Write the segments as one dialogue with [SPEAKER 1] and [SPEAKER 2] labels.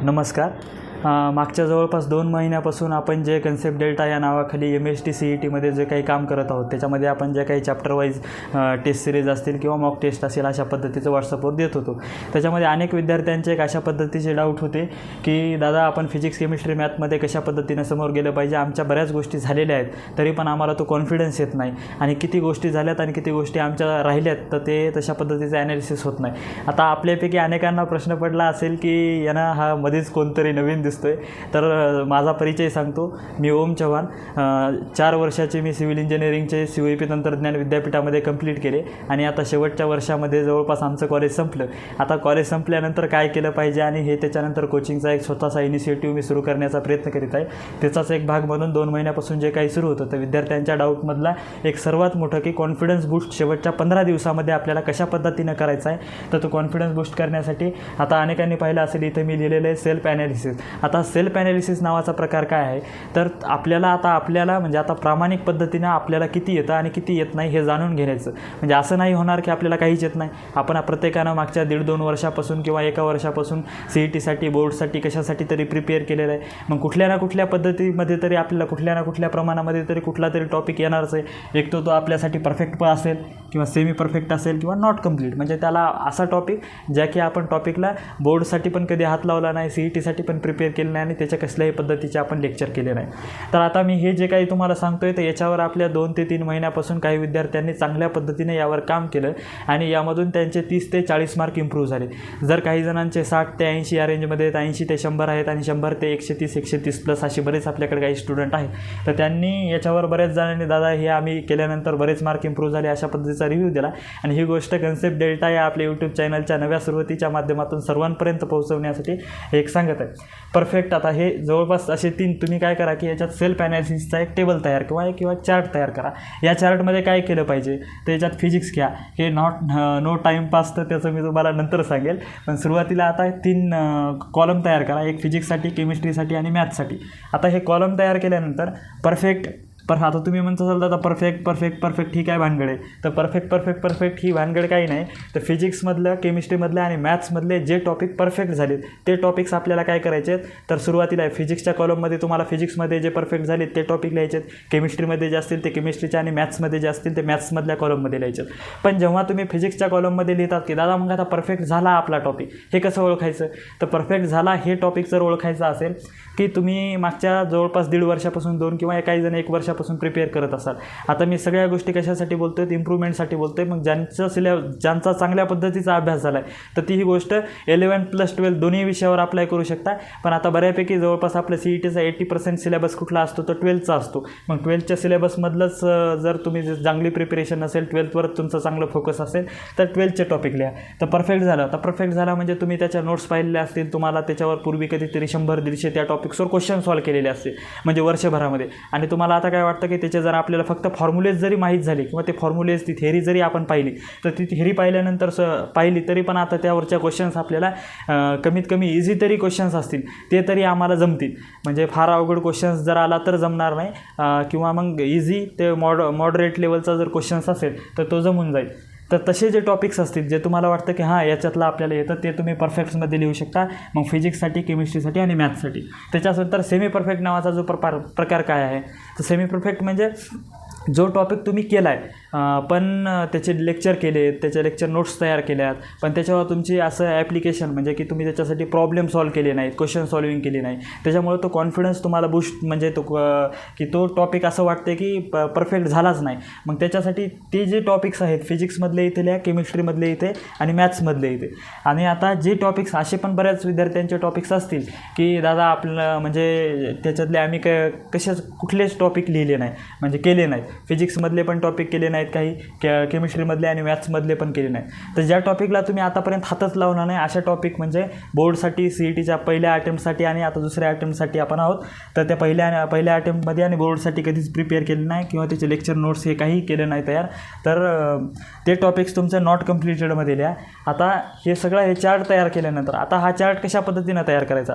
[SPEAKER 1] नमस्कार. मागच्या जवळपास 2 महिन्यापासून आपण जे कन्सेप्ट डेल्टा या नावाखाली MST CETमध्ये जे काही काम करत आहोत, त्याच्यामध्ये आपण जे काही चॅप्टर वाईज टेस्ट सिरीज असतील किंवा मॉक टेस्ट असेल अशा पद्धतीचं व्हॉट्सअपवर देत होतो. त्याच्यामध्ये अनेक विद्यार्थ्यांचे एक अशा पद्धतीचे डाऊट होते की दादा आपण फिजिक्स केमिस्ट्री मॅथमध्ये कशा पद्धतीनं समोर गेलं पाहिजे. आमच्या बऱ्याच गोष्टी झालेल्या आहेत तरी पण आम्हाला तो कॉन्फिडन्स येत नाही आणि किती गोष्टी झाल्यात आणि किती गोष्टी आमच्या राहिल्यात तर ते तशा पद्धतीचं ॲनालिसिस होत नाही. आता आपल्यापैकी अनेकांना प्रश्न पडला असेल की यांना हा मध्येच कोणतरी नवीन दिसतोय. तर माझा परिचय सांगतो. मी ओम चव्हाण. 4 वर्षाचे मी सिव्हिल इंजिनिअरिंगचे COEP तंत्रज्ञान विद्यापीठामध्ये कंप्लीट केले आणि आता शेवटच्या वर्षामध्ये जवळपास आमचं कॉलेज संपलं. आता कॉलेज संपल्यानंतर काय केलं पाहिजे आणि हे त्याच्यानंतर कोचिंगचा एक स्वतःचा इनिशिएटिव्ह मी सुरू करण्याचा प्रयत्न करीत आहे. त्याचाच एक भाग म्हणून 2 महिन्यापासून जे काही सुरू होतं तर विद्यार्थ्यांच्या डाऊटमधला एक सर्वात मोठं की कॉन्फिडन्स बूस्ट शेवटच्या 15 दिवसामध्ये आपल्याला कशा पद्धतीनं करायचा आहे. तर तो कॉन्फिडन्स बूस्ट करण्यासाठी आता अनेकांनी पाहिलं असेल इथं मी लिहिलेलं आहे सेल्फ ॲनालिसिस. आता सेल्फ ॲनालिसिस नावाचा प्रकार काय आहे तर आपल्याला म्हणजे आता प्रामाणिक पद्धतीनं आपल्याला किती येतं आणि किती येत नाही हे जाणून घेण्याचं. म्हणजे असं नाही होणार की आपल्याला काहीच येत नाही. आपण प्रत्येकानं मागच्या 1.5-2 वर्षापासून किंवा 1 वर्षापासून CETसाठी बोर्डसाठी कशासाठी तरी प्रिपेअर केलेलं आहे. मग कुठल्या ना कुठल्या पद्धतीमध्ये तरी आपल्याला कुठल्या ना कुठल्या प्रमाणामध्ये तरी कुठला तरी टॉपिक येणारच आहे. एक तो आपल्यासाठी परफेक्ट असेल किंवा सेमी परफेक्ट असेल किंवा नॉट कम्प्लीट. म्हणजे त्याला असा टॉपिक ज्या की आपण टॉपिकला बोर्डसाठी पण कधी हात लावला नाही, CETसाठी पण प्रिपेअर केलं नाही आणि त्याच्या कसल्याही पद्धतीचे आपण लेक्चर केले नाही. तर आता मी हे जे काही तुम्हाला सांगतोय तर याच्यावर आपल्या 2 ते 3 महिन्यापासून काही विद्यार्थ्यांनी चांगल्या पद्धतीने यावर काम केलं आणि यामधून त्यांचे 30 ते 40 मार्क इम्प्रूव्ह झाले. जर काही जणांचे 60 ते 80 या रेंजमध्ये आहेत, 80 ते 100 आहेत आणि 100 ते 130 प्लस असे बरेच आपल्याकडे काही स्टुडंट आहेत. तर त्यांनी याच्यावर बऱ्याच जणांनी दादा हे आम्ही केल्यानंतर बरेच मार्क इम्प्रूव्ह झाले अशा पद्धतीचा रिव्ह्यू दिला. आणि ही गोष्ट कन्सेप्ट डेल्टा या आपल्या यूट्यूब चॅनलच्या नव्या सुरुवातीच्या माध्यमातून सर्वांपर्यंत पोहोचवण्यासाठी एक सांगत आहे. परफेक्ट आता हे जवळपास असे 3 तुम्ही काय करा की याच्यात सेल्फ ॲनालिसिसचा एक टेबल तयार किंवा चार्ट तयार करा. या चार्टमध्ये काय केलं पाहिजे तर याच्यात फिजिक्स घ्या. हे नो टाईमपास तर त्याचं मी तुम्हाला नंतर सांगेल. पण सुरुवातीला आता 3 कॉलम तयार करा. एक फिजिक्ससाठी, केमिस्ट्रीसाठी आणि मॅथ्ससाठी. आता हे कॉलम तयार केल्यानंतर आता तुम्ही म्हणता असाल दादा परफेक्ट ही काय भानगड आहे. तर परफेक्ट ही भानगड काही नाही. तर फिजिक्समधलं, केमिस्ट्रीमधलं आणि मॅथ्समधले जे टॉपिक परफेक्ट झाले ते टॉपिक्स आपल्याला काय करायचे आहेत तर सुरुवातीला फिजिक्सच्या कॉलममध्ये तुम्हाला फिजिक्समध्ये जे परफेक्ट झाले ते टॉपिक लिहायचे आहेत. केमिस्ट्रीमध्ये जे असतील ते केमिस्ट्रीच्या आणि मॅथ्समध्ये जे असतील ते मॅथ्समधल्या कॉलममध्ये लिहायचे आहेत. पण जेव्हा तुम्ही फिजिक्सच्या कॉलममध्ये लिहितात की दादा मग आता परफेक्ट झाला आपला टॉपिक, हे कसं ओळखायचं तर परफेक्ट झाला हे टॉपिक जर ओळखायचं असेल की तुम्ही मागच्या जवळपास 1.5 वर्षापासून 2 किंवा काही जण 1 वर्षापासून प्रिपेअर करत असाल. आता मी सगळ्या गोष्टी कशासाठी बोलतोय तर इम्प्रूव्हमेंटसाठी बोलतोय. मग ज्यांचा चांगल्या पद्धतीचा अभ्यास झाला आहे तर ती ही गोष्ट 11+12 दोन्ही विषयावर अप्लाय करू शकता. पण आता बऱ्यापैकी जवळपास आपल्या CETचा 80% सिलेबस कुठला असतो तर 12चा असतो. मग 12च्या सिलेबसमधलंच जर तुम्ही चांगली प्रिपरेशन असेल, 12वर तुमचं चांगलं फोकस असेल तर 12चे टॉपिक लिहा. तर परफेक्ट झाला म्हणजे तुम्ही त्याच्या नोट्स पाहिलेल्या असतील, तुम्हाला त्याच्यावर पूर्वी कधीतरी 100-150 त्या टॉपिक्सवर क्वेश्चन सॉल्व्ह केलेले असतील म्हणजे वर्षभरामध्ये. आणि तुम्हाला आता काय वाटतं की त्याचे जर आपल्याला फक्त फॉर्म्युलेज जरी माहीत झाली किंवा ते फॉर्म्युलेज ती थेअरी जरी आपण पाहिली तर ती थेअरी पाहिल्यानंतर पाहिली तरी पण आता त्यावरच्या क्वेश्चन्स आपल्याला कमीत कमी इझी तरी क्वेश्चन्स असतील ते तरी आम्हाला जमतील. म्हणजे फार अवघड क्वेश्चन्स जर आला तर जमणार नाही किंवा मग इझी ते मॉडरेट लेवलचा जर क्वेश्चन्स असेल तर तो जमून जाईल. तर तसे जे टॉपिक्स असतील जे तुम्हाला वाटतं की हां याच्यातलं आपल्याला येतं ते तुम्ही परफेक्ट्समध्ये लिहू शकता. मग फिजिक्ससाठी, केमिस्ट्रीसाठी आणि मॅथ्ससाठी. त्याच्यानंतर सेमी परफेक्ट नावाचा जो प्रकार काय आहे तर सेमी परफेक्ट म्हणजे जो टॉपिक तुम्ही केला आहे पण त्याचे लेक्चर केले, त्याचे लेक्चर नोट्स तयार केल्यात पण त्याच्यावर तुमची असं ॲप्लिकेशन म्हणजे की तुम्ही त्याच्यासाठी प्रॉब्लेम सॉल्व्ह केले नाहीत, क्वेश्चन सॉल्विंग केली नाही. त्याच्यामुळे तो कॉन्फिडन्स तुम्हाला बूस्ट म्हणजे तो टॉपिक असं वाटते की परफेक्ट झालाच नाही. मग त्याच्यासाठी ते जे टॉपिक्स आहेत फिजिक्समधले इथे लिहा, केमिस्ट्रीमधले इथे आणि मॅथ्समधले इथे. आणि आता जे टॉपिक्स असे पण बऱ्याच विद्यार्थ्यांचे टॉपिक्स असतील की दादा आपलं म्हणजे त्याच्यातले आम्ही कुठलेच टॉपिक लिहिले नाही म्हणजे केले नाहीत. फिजिक्समधले पण टॉपिक केले नाहीत, काही केमिस्ट्रीमधले आणि मॅथ्समधले पण केले नाहीत. तर ज्या टॉपिकला तुम्ही आतापर्यंत हातच लावणार नाही अशा टॉपिक म्हणजे बोर्डसाठी, CETच्या पहिल्या अटेम्प्टसाठी आणि आता दुसऱ्या अटेम्प्टसाठी आपण आहोत. तर त्या पहिल्या अटेम्प्टमध्ये आणि बोर्डसाठी कधीच प्रिपेअर केले नाही किंवा त्याचे लेक्चर नोट्स हे काही केलं नाही तयार तर ते टॉपिक्स तुमचं नॉट कम्प्लिटेडमध्ये लिहा. आता हे चार्ट तयार केल्यानंतर आता हा चार्ट कशा पद्धतीनं तयार करायचा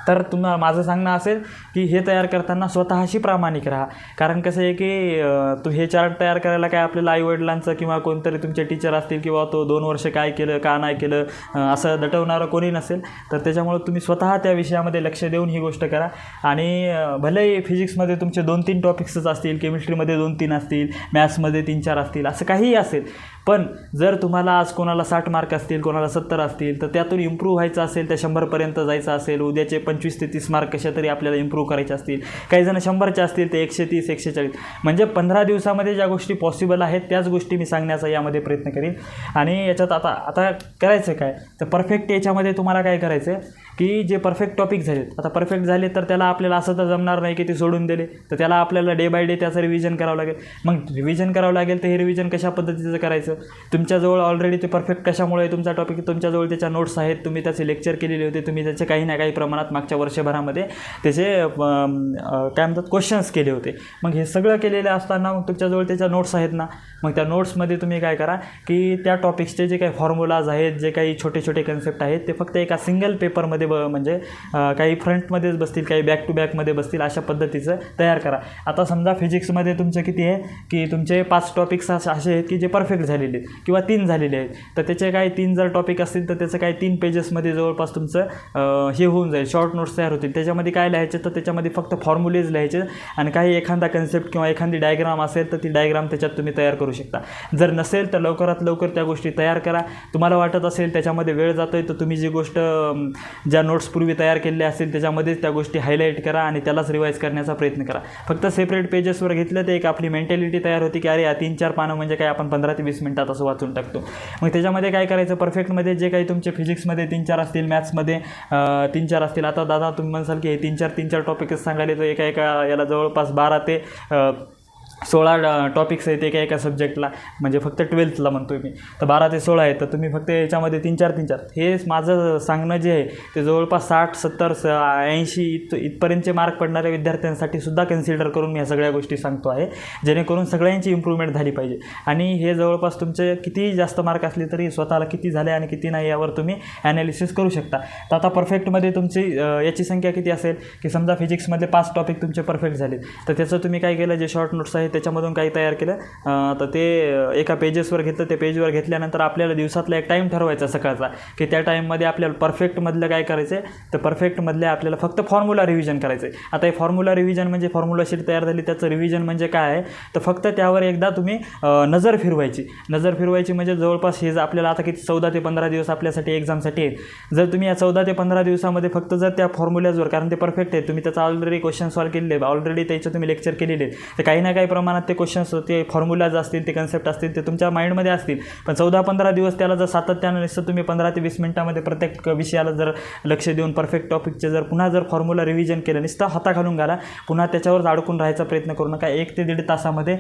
[SPEAKER 1] तर माझं सांगणं असेल की हे तयार करताना स्वतःशी प्रामाणिक राहा. कारण कसं आहे की हे चार्ट तयार करायला काय आपल्याला आईवडिलांचं किंवा कोणतरी तुमचे टीचर असतील किंवा तो 2 वर्ष काय केलं का नाही केलं असं दटवणारं कोणी नसेल. तर त्याच्यामुळं तुम्ही स्वतः त्या विषयामध्ये लक्ष देऊन ही गोष्ट करा. आणि भलेही फिजिक्समध्ये तुमचे 2-3 टॉपिक्सच असतील, केमिस्ट्रीमध्ये 2-3 असतील, मॅथ्समध्ये 3-4 असतील, असं काहीही असेल, पण जर तुम्हाला आज कोणाला 60 मार्क असतील, कोणाला 70 असतील, तर त्यातून इम्प्रूव्ह व्हायचं असेल, त्या 100पर्यंत जायचं असेल, उद्याचे 25 ते 30 मार्क कशा तरी आपल्याला इम्प्रूव्ह करायचे असतील, काही जण 100चे असतील ते 130, 140, म्हणजे 15 दिवसामध्ये ज्या गोष्टी पॉसिबल आहेत त्याच गोष्टी मी सांगण्याचा यामध्ये प्रयत्न करीन. आणि याच्यात आता करायचं काय, तर परफेक्ट याच्यामध्ये तुम्हाला काय करायचं आहे की जे परफेक्ट टॉपिक झालेत, आता परफेक्ट झाले तर त्याला आपल्याला असं तर जमणार नाही की ते सोडून दिले, तर त्याला आपल्याला डे बाय डे त्याचं रिव्हिजन करावं लागेल. मग रिव्हिजन करावं लागेल, तर हे रिव्हिजन कशा पद्धतीचं करायचं, तुमच्याजवळ ऑलरेडी ते परफेक्ट कशामुळे आहे तुमचा टॉपिक, तुमच्याजवळ त्याच्या नोट्स आहेत, तुम्ही त्याचे लेक्चर केलेले होते, तुम्ही त्याचे काही ना काही प्रमाणात मागच्या वर्षभरामध्ये त्याचे काय म्हणतात क्वेश्चन्स केले होते. मग हे सगळं केलेलं असताना मग तुमच्याजवळ त्याच्या नोट्स आहेत ना, मग त्या नोट्समध्ये तुम्ही काय करा की त्या टॉपिक्सचे जे काही फॉर्म्युलाज आहेत, जे काही छोटे छोटे कन्सेप्ट आहेत, ते फक्त एका सिंगल पेपरमध्ये म्हणजे काही फ्रंटमध्येच बसतील, काही बॅक टू बॅकमध्ये बसतील, अशा पद्धतीचं तयार करा. आता समजा फिजिक्समध्ये तुमचं किती आहे की तुमचे 5 टॉपिक्स असे आहेत की जे परफेक्ट झालेले आहेत किंवा 3 झालेले आहेत, तर त्याचे काही 3 जर टॉपिक असतील तर त्याचं काही 3 पेजेसमध्ये जवळपास तुमचं हे होऊन जाईल, शॉर्ट नोट्स तयार होतील. त्याच्यामध्ये काय लिहायचे, तर त्याच्यामध्ये फक्त फॉर्म्युलेज लिहायचे आणि काही एखादा कन्सेप्ट किंवा एखादी डायग्राम असेल तर ती डायग्राम त्याच्यात तुम्ही तयार करू शकता. जर नसेल तर लवकरात लवकर त्या गोष्टी तयार करा. तुम्हाला वाटत असेल त्याच्यामध्ये वेळ जातो आहे, तर तुम्ही जी गोष्ट ज्या नोट्स पूर्वी तयार केलेल्या असतील त्याच्यामध्येच त्या गोष्टी हायलाईट करा आणि त्यालाच रिवाईज करण्याचा प्रयत्न करा. फक्त सेपरेट पेजेसवर घेतलं तर एक आपली मेंटॅलिटी तयार होती की अरे या 3-4 पानं म्हणजे काय आपण 15 ते 20 मिनिटात असं वाचून टाकतो. मग त्याच्यामध्ये काय करायचं, परफेक्टमध्ये जे काही तुमचे फिजिक्समध्ये 3-4 असतील, मॅथ्समध्ये 3-4 असतील. आता दादा तुम्ही म्हणसाल की हे 3-4 टॉपिकच सांगायला, तर एका याला जवळपास 12 ते 16 टॉपिक्स आहेत एका सब्जेक्टला, म्हणजे फक्त 12thला म्हणतो मी, तर 12 ते 16 आहेत. तर तुम्ही फक्त याच्यामध्ये 3-4 हे माझं सांगणं जे आहे ते जवळपास 60, 70, 80 इथपर्यंतचे मार्क पडणाऱ्या विद्यार्थ्यांसाठी सुद्धा कन्सिडर करून मी ह्या सगळ्या गोष्टी सांगतो आहे, जेणेकरून सगळ्यांची इम्प्रूव्हमेंट झाली पाहिजे. आणि हे जवळपास तुमचे किती जास्त मार्क असले तरी स्वतःला किती झाले आणि किती नाही यावर तुम्ही ॲनालिसिस करू शकता. तर आता परफेक्टमध्ये तुमची याची संख्या किती असेल की समजा फिजिक्समधले 5 टॉपिक तुमचे परफेक्ट झाले, तर त्याचं तुम्ही काय केलं, जे शॉर्ट नोट्स आहेत त्याच्यामधून काही तयार केलं, तर ते एका पेजेसवर घेतलं. ते पेजवर घेतल्यानंतर आपल्याला दिवसातला एक टाईम ठरवायचा सकाळचा, की त्या टाईममध्ये आपल्याला परफेक्टमधलं काय करायचं आहे, तर परफेक्टमधले आपल्याला फक्त फॉर्म्युला रिव्हिजन करायचं आहे. आता हे फॉर्म्युला रिव्हिजन म्हणजे फॉर्म्युला शीट तयार झाली, त्याचं रिव्हिजन म्हणजे काय आहे, तर फक्त त्यावर एकदा तुम्ही नजर फिरवायची म्हणजे जवळपास हे आपल्याला आता किती 14 ते 15 दिवस आपल्यासाठी एक्झामसाठी आहेत. जर तुम्ही या 14 ते 15 दिवसामध्ये फक्त जर त्या फॉर्म्युल्याजवर, कारण ते परफेक्ट आहे, तुम्ही त्याचा ऑलरेडी क्वेश्चन सॉल्व्ह केलेले, ऑलरेडी त्याचं तुम्ही लेक्चर केलेले, तर काही ना काही प्रमाणात ते क्वेश्चन्स, ते फॉर्म्युलाज असतील, ते कन्सेप्ट असतील, ते तुमच्या माइंडमध्ये असतील. पण 14-15 दिवस त्याला जर सातत्यानं नुसतं तुम्ही 15 ते 20 मिनिटामध्ये प्रत्येक विषयाला जर लक्ष देऊन परफेक्ट टॉपिकचे जर पुन्हा जर फॉर्म्युला रिव्हिजन केलं, नुसतं हाताखालून घाला, पुन्हा त्याच्यावर अडकून राहायचा प्रयत्न करू नका. 1 ते 1.5 तासामध्ये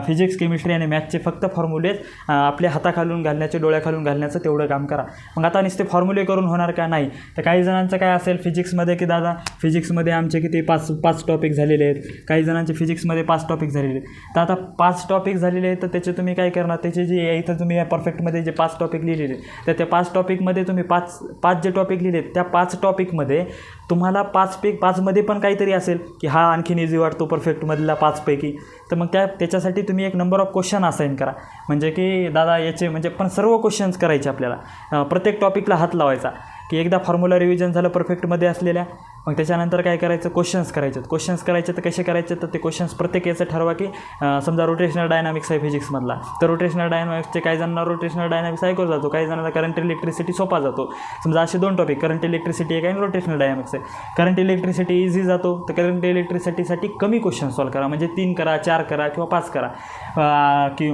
[SPEAKER 1] फिजिक्स, केमिस्ट्री आणि मॅथ्सचे फक्त फॉर्म्युलेज आपल्या हाताखालून घालण्याचे, डोळ्याखालून घालण्याचं तेवढं काम करा. मग आता नुसते फॉर्म्युले करून होणार का, नाही. तर काही जणांचं काय असेल फिजिक्समध्ये की दादा फिजिक्समध्ये आमचे किती 5 टॉपिक झालेले आहेत, काही जणांचे फिजिक्समध्ये 5 टॉपिक झालेले आहेत. तर आता 5 टॉपिक झालेले आहेत, तर त्याचे तुम्ही काय करणार, त्याचे जे इथं तुम्ही परफेक्टमध्ये जे 5 टॉपिक लिहिलेले, तर त्या 5 टॉपिकमध्ये तुम्ही 5 जे टॉपिक लिहिलेत त्या 5 टॉपिकमध्ये तुम्हाला 5मध्ये पण काहीतरी असेल की हा आणखीन इझी वाटतो परफेक्टमधला 5 पैकी, तर मग त्याच्यासाठी तुम्ही एक नंबर ऑफ क्वेश्चन असाइन करा. म्हणजे की दादा याचे म्हणजे पण सर्व क्वेश्चन्स करायचे आपल्याला, प्रत्येक टॉपिकला हात लावायचा की एकदा फॉर्म्युला रिव्हिजन झालं परफेक्टमध्ये असलेल्या, मग त्याच्यानंतर काय करायचं, क्वेश्चन्स करायचे. तर कसे करायचे, तर ते क्वेश्चन्स प्रत्येक याचं ठरवा की समजा रोटेशनल डायनामिक्स आहे फिजिक्समधला, तर रोटेशनल डायनामिक्सचे काही जणांना रोटेशनल डायनामिक्स ऐकवला जातो, काही जणांना करंट इलेक्ट्रिसिटी सोपा जातो. समजा असे 2 टॉपिक, करंट इलेक्ट्रिसिटी आहे आणि रोटेशनल डायनामिक्स आहे. करंट इलेक्ट्रिसिटी इझी जातो, तर करंट इलेक्ट्रिसिटीसाठी कमी क्वेश्चन सॉल्व करा, म्हणजे 3 करा, 4 करा किंवा 5 करा, की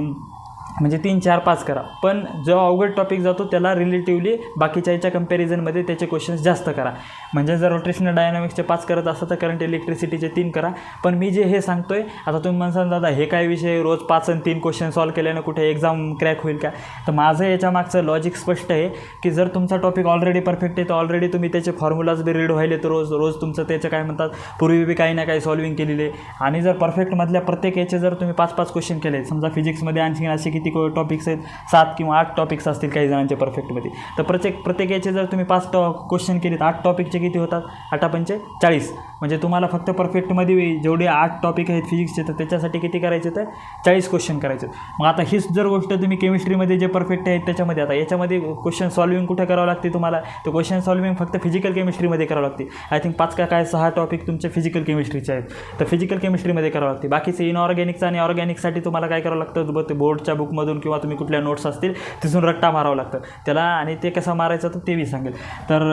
[SPEAKER 1] म्हणजे 3, 4, 5 करा. पण जो अवघड टॉपिक जातो त्याला रिलेटिव्हली बाकीच्या याच्या कंपॅरिझनमध्ये त्याचे क्वेश्चन्स जास्त करा. म्हणजे जर रोटेशनल डायनामिक्सचे 5 करत असतं तर करंट इलेक्ट्रिसिटीचे 3 करा. पण मी जे हे सांगतोय, आता तुम्ही म्हणसाल दादा हे काय विषय, रोज 5 आणि 3 क्वेश्चन सॉल्व केल्यानं कुठे एक्झाम क्रॅक होईल का, तर माझं याच्या मागचं लॉजिक स्पष्ट आहे की जर तुमचा टॉपिक ऑलरेडी परफेक्ट आहे तर ऑलरेडी तुम्ही त्याचे फॉर्म्युलाज बी रीड व्हायले, तर रोज तुमचं त्याचं काय म्हणतात पूर्वी बी काही ना काही सॉल्विंग केलेले. आणि जर परफेक्टमधल्या प्रत्येक याचे जर तुम्ही 5-5 क्वेश्चन केले, समजा फिजिक्समध्ये आणखी असे किती टॉपिक्स आहेत, 7 किंवा 8 टॉपिक्स असतील काही जणांचे परफेक्टमध्ये. तर प्रत्येक याचे जर तुम्ही 5 क्वेश्चन केलेत, 8 टॉपिकचे किती होतात, 8×5 = 40. म्हणजे तुम्हाला फक्त परफेक्टमध्ये जेवढे 8 टॉपिक आहेत फिजिक्सचे तर त्याच्यासाठी किती करायचे तर 40 क्वेश्चन करायचे. मग आता हीच जर गोष्ट तुम्ही केमिस्ट्रीमध्ये जे परफेक्ट आहेत त्याच्यामध्ये, आता याच्यामध्ये क्वेश्चन सॉल्विंग कुठे करावं लागते तुम्हाला, तर क्वेश्चन सॉल्विंग फक्त फिजिकल केमिस्ट्रीमध्ये करावं लागते. आय थिंक 5 का काय 6 टॉपिक तुमचे फिजिकल केमिस्ट्रीचे आहेत, तर फिजिकल केमिस्ट्रीमध्ये करावं लागते. बाकीचे इनऑर्गॅनिकचं आणि ऑर्गॅनिकसाठी तुम्हाला काय करावं लागतं, ते बोर्डच्या बुकमधून किंवा तुम्ही कुठल्या नोट्स असतील तिथून रट्टा मारावं लागतं त्याला, आणि ते कसं मारायचं तर ते मी सांगेल. तर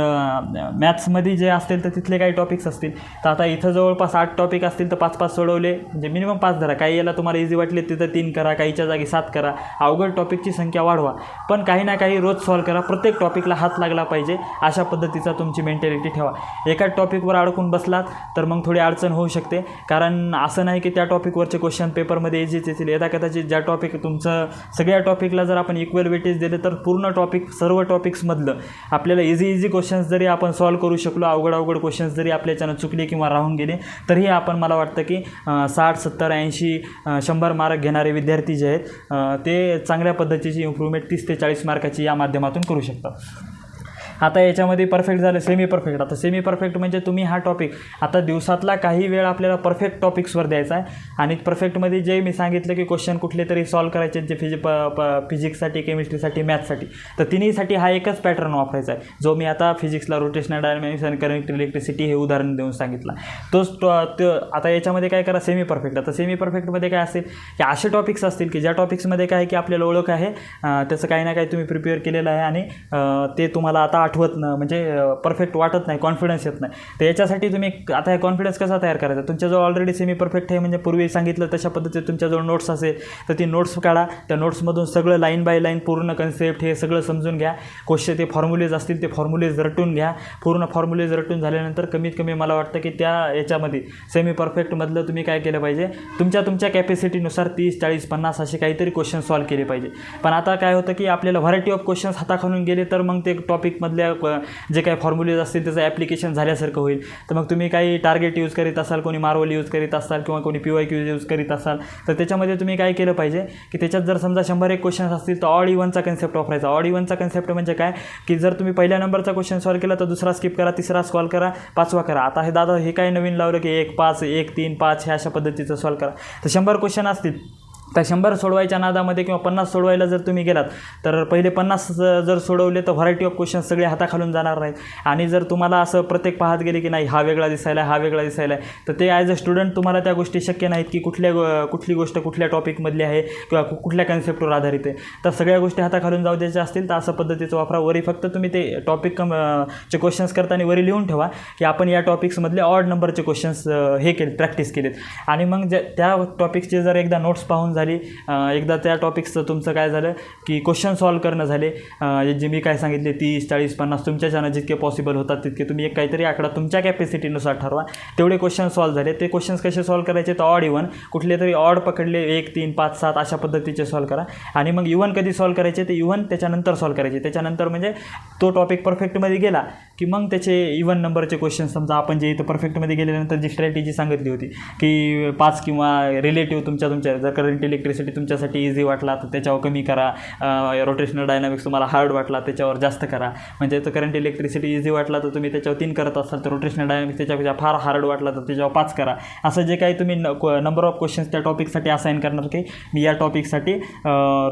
[SPEAKER 1] मॅथ्समध्ये जे असतील तर तिथले काही टॉपिक्स असतील, तर आता इथं जवळपास 8 टॉपिक असतील तर 5-5 सोडवले म्हणजे मिनिमम 5 धरा. काही याला तुम्हाला इझी वाटले तिथं 3 करा, काहीच्या जागी 7 करा. अवघड टॉपिकची संख्या वाढवा, पण काही ना काही रोज सॉल्व करा. प्रत्येक टॉपिकला हात लागला पाहिजे अशा पद्धतीचा तुमची मेंटॅलिटी ठेवा. एकाच टॉपिकवर अडकून बसलात तर मग थोडी अडचण होऊ शकते, कारण असं नाही की त्या टॉपिकवरचे क्वेश्चन पेपरमध्ये इझीच येतील. यदा कदाचित ज्या टॉपिक तुमचं सगळ्या टॉपिकला जर आपण इक्वल वेटेज दिले तर पूर्ण टॉपिक सर्व टॉपिक्समधलं आपल्याला इझी क्वेश्चन्स जरी आपण सॉल्व करू शकलो, अवघड क्वेश्चन्स जरी आपल्याच्यानं चुकले किंवा राहून गेले तरीही आपण, मला वाटतं की 60, 70, 80, 100 मार्क घेणारे विद्यार्थी जे आहेत ते चांगल्या पद्धतीची इम्प्रूव्हमेंट 30 ते 40 मार्काची या माध्यमातून करू शकतात. आता याच्यामध्ये परफेक्ट झालं, सेमी परफेक्ट. आता सेमी परफेक्ट म्हणजे तुम्ही हा टॉपिक आता दिवसातला काही वेळ आपल्याला परफेक्ट टॉपिक्सवर द्यायचा आहे, आणि परफेक्टमध्ये जे मी सांगितलं की क्वेश्चन कुठले तरी सॉल्व करायचे जे फिजिक्ससाठी, केमिस्ट्रीसाठी, मॅथ्ससाठी, तर तिन्हीसाठी हा एकच पॅटर्न वापरायचा आहे जो मी आता फिजिक्सला रोटेशनल डायनॅमिक्स आणि करंट इलेक्ट्रिसिटी हे उदाहरण देऊन सांगितलं. तोच आता याच्यामध्ये काय करा, सेमी परफेक्ट. आता सेमी परफेक्टमध्ये काय असेल की असे टॉपिक्स असतील की ज्या टॉपिक्समध्ये काय की आपल्याला ओळख आहे, त्याचं काही ना काही तुम्ही प्रिपेअर केलेलं आहे आणि ते तुम्हाला आता आठवत नाही, म्हणजे परफेक्ट वाटत नाही, कॉन्फिडन्स येत नाही. तर याच्यासाठी तुम्ही आता हे कॉन्फिडन्स कसा तयार करायचा, तुमच्याजवळ ऑलरेडी सेमी परफेक्ट आहे म्हणजे पूर्वी सांगितलं तशा पद्धतीने तुमच्याजवळ नोट्स असेल तर ती नोट्स काढा. त्या नोट्समधून सगळं लाईन बाय लाईन पूर्ण कन्सेप्ट हे सगळं समजून घ्या. क्वेश्चन ते फॉर्म्युलेज असतील ते फॉर्म्युलेज रटून घ्या. पूर्ण फॉर्म्युलेज रटून झाल्यानंतर कमीत कमी मला वाटतं की त्या याच्यामध्ये सेमी परफेक्टमधलं तुम्ही काय केलं पाहिजे, तुमच्या कॅपॅसिटीनुसार 30, 40, 50 असे काहीतरी क्वेश्चन सॉल्व केले पाहिजे. पण आता काय होतं की आपल्याला व्हरायटी ऑफ क्वेश्चन्स हाताखालून गेले तर मग ते टॉपिकमधल्या जे काही फॉर्म्युलेज असतील त्याचं ॲप्लिकेशन झाल्यासारखं होईल. तर मग तुम्ही काही टार्गेट यूज करीत असाल, कोणी मार्वल यूज करीत असाल किंवा कोणी PYQ यूज करीत असाल, तर त्याच्यामध्ये तुम्ही काय केलं पाहिजे की त्याच्यात जर समजा 101 क्वेश्चन्स असतील तर ऑड इव्हनचा कन्सेप्ट वापरायचा. ऑड इव्हनचा कन्सेप्ट म्हणजे काय की जर तुम्ही पहिल्या नंबरचा क्वेश्चन सॉल्व केला तर दुसरा स्किप करा, तिसरा सॉल्व करा, 5वा करा. आता हे दादा हे काय नवीन लावलं की 1, 5, 1, 3, 5 हे अशा पद्धतीचं सॉल्व करा. तर 100 क्वेश्चन असतील तर 100 सोडवायच्या नादामध्ये किंवा 50 सोडवायला जर तुम्ही गेलात तर पहिले 50 जर सोडवले तर व्हरायटी ऑफ क्वेश्चन सगळे हाताखालून जाणार नाहीत. आणि जर तुम्हाला असं प्रत्येक पाहत गेले की नाही हा वेगळा दिसायला हा वेगळा दिसायला तर ते ॲज अ स्टुडंट तुम्हाला त्या गोष्टी शक्य नाहीत की कुठली गोष्ट कुठल्या टॉपिकमधली आहे किंवा कुठल्या कन्सेप्टवर आधारित आहे. तर सगळ्या गोष्टी हाताखालून जाऊ द्यायच्या असतील तर असं पद्धतीचं वापरा. वरी फक्त तुम्ही ते टॉपिक चे क्वेश्चन्स करताना वरी लिहून ठेवा की आपण या टॉपिक्समधले ऑड नंबरचे क्वेश्चन्स हे केले, प्रॅक्टिस केलेत. आणि मग त्या टॉपिक्सचे जर एकदा नोट्स पाहून झाली, एकदा त्या टॉपिक्सचं तुमचं काय झालं की क्वेश्चन सॉल्व करणं झाले, जे मी काय सांगितले 30, 40, 50 तुमच्याच्यानं जितके पॉसिबल होतात तितके तुम्ही एक काहीतरी आकडा तुमच्या कॅपॅसिटीनुसार ठरवा, तेवढे क्वेश्चन सॉल्व झाले. ते क्वेश्चन्स कसे सॉल्व करायचे तर ऑड इव्हन कुठले तरी ऑड पकडले 1, 3, 5, 7 अशा पद्धतीचे सॉल्व करा. आणि मग इव्हन कधी सॉल्व करायचे ते इव्हन त्याच्यानंतर सॉल्व करायचे. त्याच्यानंतर म्हणजे तो टॉपिक परफेक्टमध्ये गेला की मग त्याचे इव्हन नंबरचे क्वेश्चन, समजा आपण जे इथं परफेक्टमध्ये गेल्यानंतर जी स्ट्रॅटेजी सांगितली होती की 5 किंवा रिलेटिव्ह तुमच्या जर करंट इलेक्ट्रिसिटी तुमच्यासाठी इझी वाटला तर त्याच्यावर कमी करा, रोटेशनल डायनामिक्स तुम्हाला हार्ड वाटला त्याच्यावर जास्त करा. म्हणजे तर करंट इलेक्ट्रिसिटी इझी वाटला तर तुम्ही त्याच्यावर 3 करत असाल तर रोटेशनल डायनामिक्स त्याच्यापेक्षा फार हार्ड वाटला तर त्याच्यावर 5 करा. असं जे काही तुम्ही नंबर ऑफ क्वेश्चन्स त्या टॉपिकसाठी असाईन करणार की मी या टॉपिकसाठी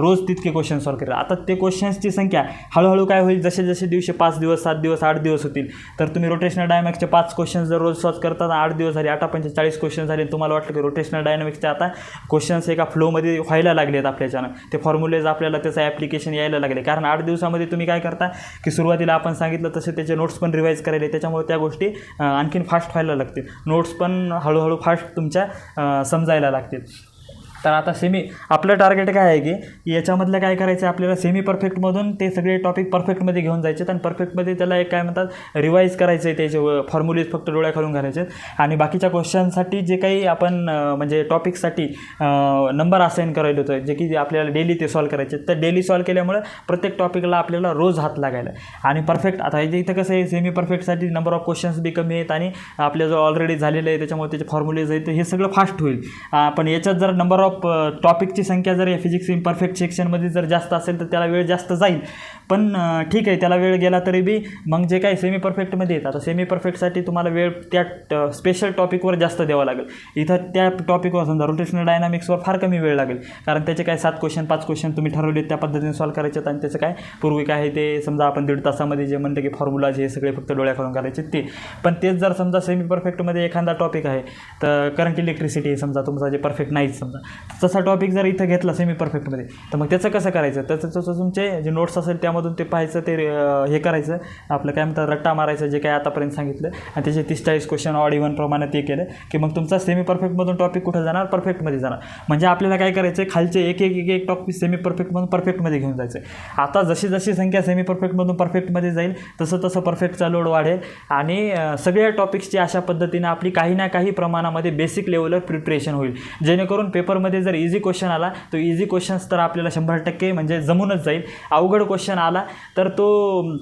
[SPEAKER 1] रोज तितके क्वेश्चन सॉल्व करेल. आता ते क्वेश्चन्सची संख्या हळूहळू काय होईल, जसे जसे दिवशी 5 दिवस, 7 दिवस, 8 दिवस होतील तर तुम्ही रोटेशनल डायनामिक्सचे 5 क्वेश्चन जर रोज सॉल्व करता 8 दिवस झाले, 8×5 40 क्वेश्चन झाले. तुम्हाला वाटलं की रोटेशनल डायनामिक्सचे आता क्वेश्चन्स एका फ्लोमध्ये व्हायला लागलेत आपल्याच्यानं, ते फॉर्म्युलेज आपल्याला त्याचं ॲप्लिकेशन यायला लागले. कारण 8 दिवसामध्ये तुम्ही काय करता की सुरुवातीला आपण सांगितलं तसे त्याचे नोट्स पण रिवाईज करायले, त्याच्यामुळे त्या गोष्टी आणखीन फास्ट व्हायला लागतील. नोट्स पण हळूहळू फास्ट तुमच्या समजायला लागतील. तर आता आपलं टार्गेट काय आहे की याच्यामधलं काय करायचं आहे आपल्याला, सेमी परफेक्टमधून ते सगळे टॉपिक परफेक्टमध्ये घेऊन जायचे आणि परफेक्टमध्ये त्याला एक काय म्हणतात रिवाईज करायचं आहे, त्याचे फॉर्म्युलेज फक्त डोळ्याखालून घालायचे आणि बाकीच्या क्वेश्चनसाठी जे काही आपण म्हणजे टॉपिकसाठी नंबर असाईन करायला होतं जे की आपल्याला डेली ते सॉल्व करायचे. तर डेली सॉल्व केल्यामुळे प्रत्येक टॉपिकला आपल्याला रोज हात लागायला. आणि परफेक्ट आता इथं कसं आहे, सेमी परफेक्टसाठी नंबर ऑफ क्वेश्चन्स बी कमी आहेत आणि आपल्या जो ऑलरेडी झालेलं आहे त्याच्यामुळे त्याचे फॉर्म्युलेज आहेत हे सगळं फास्ट होईल. पण याच्यात जर नंबर टॉपिकची संख्या जर या फिजिक्स इम्परफेक्ट सेक्शनमध्ये जर जास्त असेल तर त्याला वेळ जास्त जाईल, पण ठीक आहे, त्याला वेळ गेला तरी बी मग जे काही सेमी परफेक्टमध्ये येतात, आता सेमी परफेक्टसाठी तुम्हाला वेळ त्या स्पेशल टॉपिकवर जास्त द्यावा लागेल. इथं त्या टॉपिकवर समजा रोटेशनल डायनामिक्सवर फार कमी वेळ लागेल, कारण त्याचे काय 7 क्वेश्चन 5 क्वेश्चन तुम्ही ठरवले त्या पद्धतीने सॉल्व करायचे आहेत, आणि त्याचं काय पूर्वी काय आहे ते समजा आपण 1.5 तासामध्ये जे म्हणतं की फॉर्म्युलाज हे सगळे फक्त डोळ्याखालून करायचे ते. पण तेच जर समजा सेमी परफेक्टमध्ये एखादा टॉपिक आहे तर करंट इलेक्ट्रिसिटी समजा तुमचा जे परफेक्ट नाहीच समजा, तसा टॉपिक जर इथं घेतला सेमी परफेक्टमध्ये तर मग त्याचं कसं करायचं, त्याचं तुमचे जे नोट्स असेल त्यामधून ते पाहायचं, ते हे करायचं आपलं काय म्हणतात रट्टा मारायचं जे काय आतापर्यंत सांगितलं, आणि त्याचे 30-40 क्वेश्चन ऑड इव्हन प्रमाणे ते केलं की मग तुमचा सेमी परफेक्टमधून टॉपिक कुठं जाणार, परफेक्टमध्ये जाणार. म्हणजे आपल्याला काय करायचं आहे, खालचे एक टॉपिक सेमी परफेक्टमधून परफेक्टमध्ये घेऊन जायचं आहे. आता जशी संख्या सेमी परफेक्टमधून परफेक्टमध्ये जाईल तसं परफेक्टचा लोड वाढेल, आणि सगळ्या टॉपिक्सची अशा पद्धतीनं आपली काही ना काही प्रमाणामध्ये बेसिक लेवलवर प्रिपरेशन होईल, जेणेकरून पेपरमध्ये जर इझी क्वेश्चन आला तो इझी क्वेश्चन्स तर आपल्याला 100% म्हणजे जमूनच जाईल. अवघड क्वेश्चन आला तर तो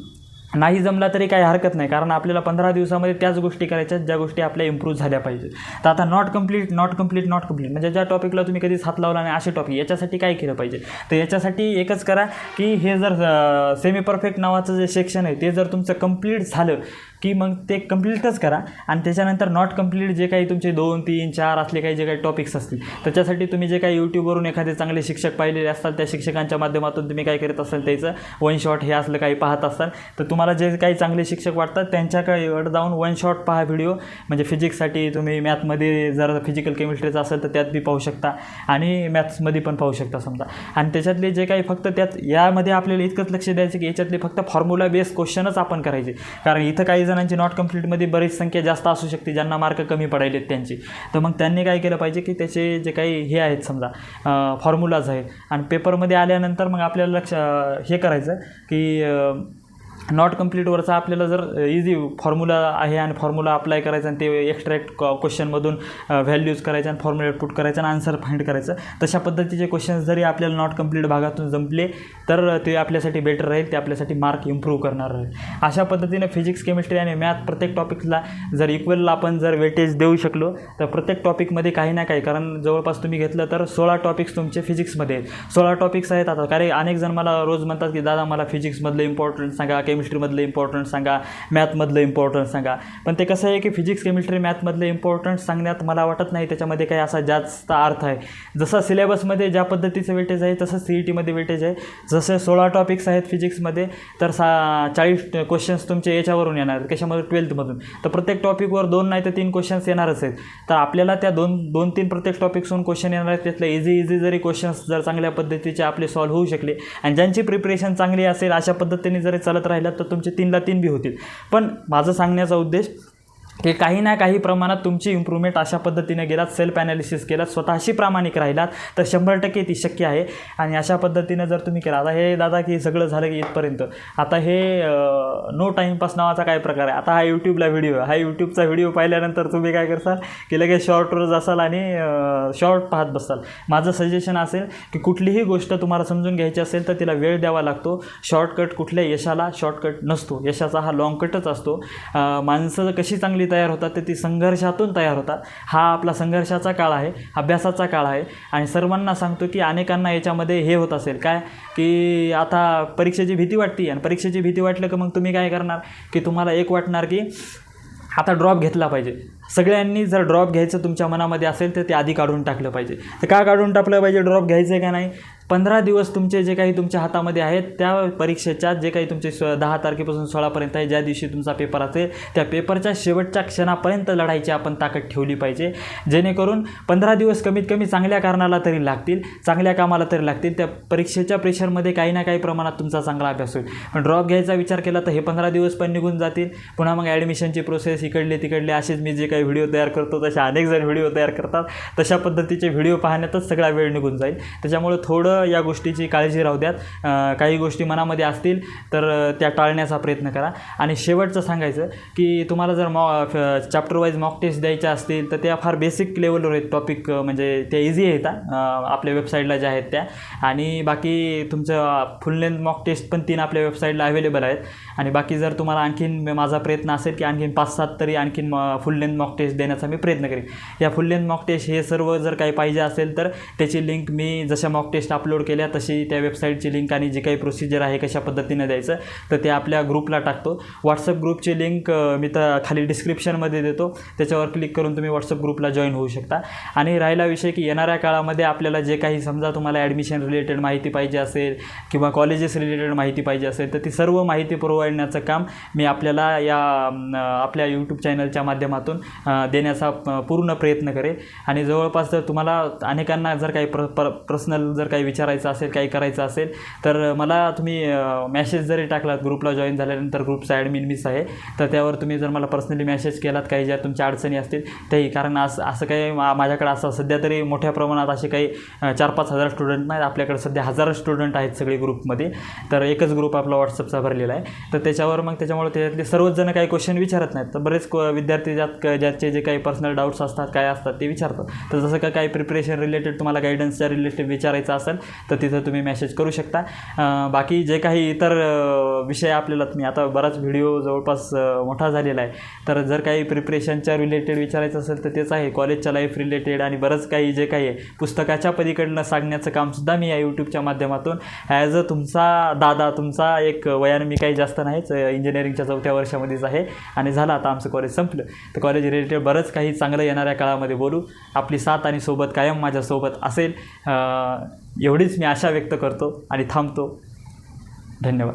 [SPEAKER 1] नाही जमला तरी काही हरकत नाही, कारण आपल्याला 15 दिवसामध्ये त्याच गोष्टी करायच्या ज्या गोष्टी आपल्या इम्प्रूव्ह झाल्या पाहिजेत. तर आता नॉट कम्प्लीट म्हणजे ज्या टॉपिकला तुम्ही कधीच हात लावला नाही असे टॉपिक, याच्यासाठी काय केलं पाहिजे, तर याच्यासाठी एकच करा की हे जर सेमी परफेक्ट नावाचं जे सेक्शन आहे ते जर तुमचं कंप्लीट झालं की मग ते कंप्लीटच करा, आणि त्याच्यानंतर नॉट कंप्लीट जे काही तुमचे 2, 3, 4 असले काही जे काही टॉपिक्स असतील त्याच्यासाठी तुम्ही जे काही यूट्यूबवरून एखादे चांगले शिक्षक पाहिलेले असतात त्या शिक्षकांच्या माध्यमातून तुम्ही काय करत असाल त्याचं 1 शॉट हे असलं काही पाहत असाल तर तुम्हाला जे काही चांगले शिक्षक वाटतात त्यांच्याकडे जाऊन 1 शॉट पहा व्हिडिओ. म्हणजे फिजिक्ससाठी तुम्ही मॅथमध्ये जर फिजिकल केमिस्ट्रीचं असेल तर त्यात बी पाहू शकता, आणि मॅथ्समध्ये पण पाहू शकता समजा. आणि त्याच्यातले जे काही फक्त त्यात यामध्ये आपल्याला इतकंच लक्ष द्यायचं की याच्यातले फक्त फॉर्म्युला बेस क्वेश्चनच आपण करायचे, कारण इथं काही जणांची नॉट कम्प्लीटमध्ये बरीच संख्या जास्त असू शकते ज्यांना मार्क कमी पडायलेत त्यांची. तर मग त्यांनी काय केलं पाहिजे की त्याचे जे काही हे आहेत समजा फॉर्म्युलाज आहेत, आणि पेपरमध्ये आल्यानंतर मग आपल्याला हे करायचं की नॉट कम्प्लीटवरचा आपल्याला जर इझी फॉर्म्युला आहे आणि फॉर्म्युला अप्लाय करायचा आणि ते एक्स्ट्रॅक्ट क्वेश्चनमधून व्हॅल्यूज करायच्या आणि फॉर्म्युलेट पुट करायचं आणि आन्सर फाइंड करायचं, तशा पद्धतीचे क्वेश्चन्स जरी आपल्याला नॉट कम्प्लीट भागातून जमले तर ते आपल्यासाठी बेटर राहील, ते आपल्यासाठी मार्क इम्प्रूव्ह करणार राहील. अशा पद्धतीने फिजिक्स केमिस्ट्री आणि मॅथ प्रत्येक टॉपिकला जर इक्वल आपण जर वेटेज देऊ शकलो तर प्रत्येक टॉपिकमध्ये काही ना काही, कारण जवळपास तुम्ही घेतलं तर 16 टॉपिक्स तुमचे फिजिक्समध्ये आहेत, 16 टॉपिक्स आहेत. आता कारण अनेक जण मला रोज म्हणतात की दादा मला फिजिक्समधलं इम्पॉर्टंट सांगा, केमिस्ट्रीमधलं इम्पॉर्टंट सांगा, मॅथमधलं इम्पॉर्टंट सांगा. पण ते कसं आहे की फिजिक्स केमिस्ट्री मॅथमधलं इम्पॉर्टंट सांगण्यात मला वाटत नाही त्याच्यामध्ये काही असा जास्त अर्थ आहे. जसं सिलेबसमध्ये ज्या पद्धतीचं वेटेज आहे तसं CETमध्ये वेटेज आहे. जसे 16 टॉपिक्स आहेत फिजिक्समध्ये तर 40 क्वेश्चन्स तुमचे याच्यावरून येणार आहेत, कशामध्ये 12थमधून. तर प्रत्येक टॉपिकवर 2 नाही तर 3 क्वेश्चन्स येणारच आहेत. तर आपल्याला त्या 2-3 प्रत्येक टॉपिकसून क्वेश्चन येणार आहेत, त्यातले इझी जरी क्वेश्चन्स जर चांगल्या पद्धतीचे आपले सॉल्व्ह होऊ शकले आणि ज्यांची प्रिपरेशन चांगली असेल अशा पद्धतीने जरी चालत राहिलं तर तुमचे 3ला 3 बी होतील. पण माझा सांगण्याचा उद्देश की काही ना काही प्रमाणात तुमची इम्प्रूव्हमेंट अशा पद्धतीने गेलात, सेल्फ ॲनालिसिस केलात, स्वतःशी प्रामाणिक राहिलात तर 100% ती शक्य आहे. आणि अशा पद्धतीनं जर तुम्ही केला, आता हे दादा की सगळं झालं की इथपर्यंत, आता हे नो टाईमपास नावाचा काय प्रकार आहे. आता हा यूट्यूबला व्हिडिओ, हा यूट्यूबचा व्हिडिओ पाहिल्यानंतर तुम्ही काय करसाल की लगेच शॉर्टवर जासाल आणि शॉर्ट पाहत बसाल. माझं सजेशन असेल की कुठलीही गोष्ट तुम्हाला समजून घ्यायची असेल तर तिला वेळ द्यावा लागतो. शॉर्टकट कुठल्या यशाला शॉर्टकट नसतो, यशाचा हा लॉंगकटच असतो. माणसं कशी चांगली तयार होतात तर ती संघर्षातून तयार होतात. हा आपला संघर्षाचा काळ आहे, अभ्यासाचा काळ आहे. आणि सर्वांना सांगतो की अनेकांना याच्यामध्ये हे होत असेल काय की आता परीक्षेची भीती वाटते, आणि परीक्षेची भीती वाटलं की मग तुम्ही काय करणार की तुम्हाला एक वाटणार की आता ड्रॉप घेतला पाहिजे. सगळ्यांनी जर ड्रॉप घ्यायचं तुमच्या मनामध्ये असेल तर ते आधी काढून टाकलं पाहिजे. तर का काढून टाकलं पाहिजे, ड्रॉप घ्यायचं आहे का नाही. 15 दिवस तुमचे जे काही तुमच्या हातामध्ये आहेत त्या परीक्षेच्या जे काही तुमचे 10 तारखेपासून 16पर्यंत आहे, ज्या दिवशी तुमचा पेपर असेल त्या पेपरच्या शेवटच्या क्षणापर्यंत लढायची आपण ताकद ठेवली पाहिजे, जेणेकरून 15 दिवस कमीत कमी चांगल्या कारणाला तरी लागतील, चांगल्या कामाला तरी लागतील. त्या परीक्षेच्या प्रेशरमध्ये काही ना काही प्रमाणात तुमचा चांगला अभ्यास होईल. पण ड्रॉप घ्यायचा विचार केला तर हे 15 दिवस पण निघून जातील. पुन्हा मग ॲडमिशनची प्रोसेस इकडले तिकडले असेच मी जे काही व्हिडिओ तयार करतो तसे अनेक जण व्हिडिओ तयार करतात, तशा पद्धतीचे व्हिडिओ पाहण्यातच सगळा वेळ निघून जाईल. त्याच्यामुळे थोडं थोडं या गोष्टीची काळजी राहू द्यात. काही गोष्टी मनामध्ये असतील तर त्या टाळण्याचा प्रयत्न करा. आणि शेवटचं सांगायचं की तुम्हाला जर चॅप्टर वाईज मॉक टेस्ट द्यायच्या असतील तर त्या फार बेसिक लेवलवर आहेत टॉपिक, म्हणजे त्या इझी आहेत आपल्या वेबसाईटला ज्या आहेत त्या. आणि बाकी तुमचं फुल लेंथ मॉक टेस्ट पण 3 आपल्या वेबसाईटला अवेलेबल आहेत. आणि बाकी जर तुम्हाला आणखीन माझा प्रयत्न असेल की आणखीन 5-7 तरी आणखीन फुल लेंथ मॉक टेस्ट देण्याचा मी प्रयत्न करेन. या फुल लेंथ मॉक टेस्ट हे सर्व जर काही पाहिजे असेल तर त्याची लिंक मी जशा मॉक टेस्ट अपलोड केल्या तशी त्या वेबसाईटची लिंक आणि जी काही प्रोसिजर आहे कशा पद्धतीने द्यायचं तर ते आपल्या ग्रुपला टाकतो. व्हॉट्सअप ग्रुपची लिंक मी तर खाली डिस्क्रिप्शनमध्ये देतो, त्याच्यावर क्लिक करून तुम्ही व्हॉट्सअप ग्रुपला जॉईन होऊ शकता. आणि राहिला विषय की येणाऱ्या काळामध्ये आपल्याला जे काही समजा तुम्हाला ॲडमिशन रिलेटेड माहिती पाहिजे असेल किंवा कॉलेजेस रिलेटेड माहिती पाहिजे असेल तर ती सर्व माहिती पुरवण्याचं काम मी आपल्याला या आपल्या यूट्यूब चॅनलच्या माध्यमातून देण्याचा पूर्ण प्रयत्न करेन. आणि जवळपास जर तुम्हाला अनेकांना जर काही पर्सनल जर काही विचारायचं असेल, काही करायचं असेल तर मला तुम्ही मॅसेज जरी टाकलात, ग्रुपला जॉईन झाल्यानंतर ग्रुपचा ॲडमिन मीच आहे, तर त्यावर तुम्ही जर मला पर्सनली मॅसेज केलात काही ज्या तुमच्या अडचणी असतील त्याही, कारण असं काही माझ्याकडे असं सध्या तरी मोठ्या प्रमाणात असे काही 4-5 हजार स्टुडंट नाहीत. आपल्याकडे सध्या हजारो स्टुडंट आहेत सगळे ग्रुपमध्ये. तर एकच ग्रुप आपला व्हॉट्सअपचा भरलेला आहे. तर त्याच्यामुळे त्याच्यातले सर्वच जण काही क्वेश्चन विचारत नाहीत. तर बरेच विद्यार्थी ज्याचे जे काही पर्सनल डाऊट्स असतात काय असतात ते विचारतात. तर जसं का काही प्रिपरेशन रिलेटेड तुम्हाला गायडन्सच्या रिलेटेड विचारायचं असेल तर तिथं तुम्ही मेसेज करू शकता. बाकी जे काही इतर विषय आपल्याला मी आता बराच व्हिडिओ जवळपास मोठा झालेला आहे, तर जर काही प्रिपरेशनच्या रिलेटेड विचारायचं असेल तर तेच आहे. कॉलेजच्या लाईफ रिलेटेड आणि बरंच काही जे काही आहे पुस्तकाच्या पलीकडनं सांगण्याचं कामसुद्धा मी या यूट्यूबच्या माध्यमातून ॲज अ तुमचा दादा, तुमचा एक वयानं मी काही जास्त नाहीच, इंजिनिअरिंगच्या 4थ्या वर्षामध्येच आहे आणि झालं आता आमचं कॉलेज संपलं. तर कॉलेज रिलेटेड बरंच काही चांगलं येणाऱ्या काळामध्ये बोलू. आपली साथ आणि सोबत कायम माझ्यासोबत असेल एवढीच मी आशा व्यक्त करतो आणि थांबतो. धन्यवाद.